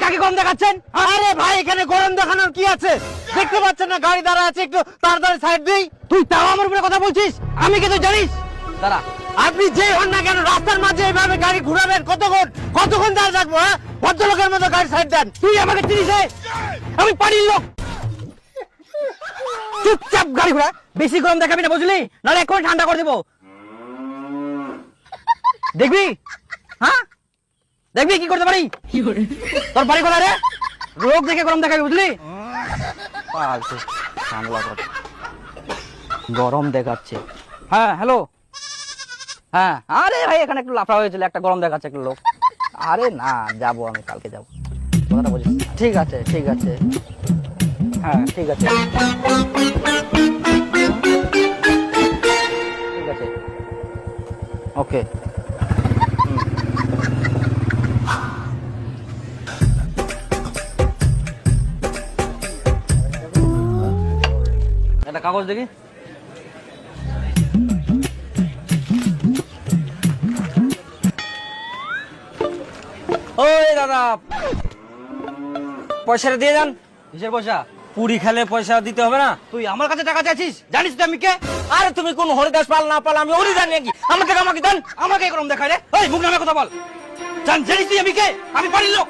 কাকে গরম দেখাচ্ছেন? আরে ভাই এখানে গরম দেখানোর কি আছে? দেখতে পাচ্ছেন না গাড়ি দাঁড়া আছে, একটু তাড়াতাড়ি সাইড দিই। তুই তাও আমার উপরে কথা বলছিস? আমি কে তুই জানিস? দাঁড়া। আপনি যে হন না কেন রাস্তার মাঝে এইভাবে গাড়ি ঘুরাবেন কতক্ষণ দাঁড়িয়ে থাকবো? হ্যাঁ, ভদ্রলোকের মতো গাড়ি সাইড দেন। তুই আমাকে চিনিস? আমি পাড়ির লোক। চুপচাপ গাড়ি ঘোড়া, বেশি গরম দেখাবি না বুঝলি, নাহলে এখন ঠান্ডা করে দেবো। দেখবি? হ্যাঁ দেখবি কি করতে পারি? তোর বাড়ি কোথায় রে? রোগ দেখে গরম দেখাবি বুঝলি? গরম দেখাচ্ছে। হ্যাঁ হ্যালো। হ্যাঁ আরে ভাই এখানে একটু লাফড়া হয়েছিল, একটা গরম দেখাচ্ছে একটা লোক। আরে না যাবো, আমি কালকে যাবো। কথাটা বলছিস? ঠিক আছে ঠিক আছে। হ্যাঁ ঠিক আছে ঠিক আছে ওকে। একটা কাগজ দেখি। ওই দাদা পয়সাটা দিয়ে যান। কিসের পয়সা? পুরি খেলে পয়সা দিতে হবে না? তুই আমার কাছে টাকা চাইছিস? জানিস তো আমি কে? আরে তুমি কোন হরিদাস পাল না পাল আমি ওরই জানি নাকি? আমাকে দেন। আমাকে গরম দেখায় রে। ওই মুখ নামে কথা বল। জানিস তুই আমি কে? আমি বাড়ির লোক।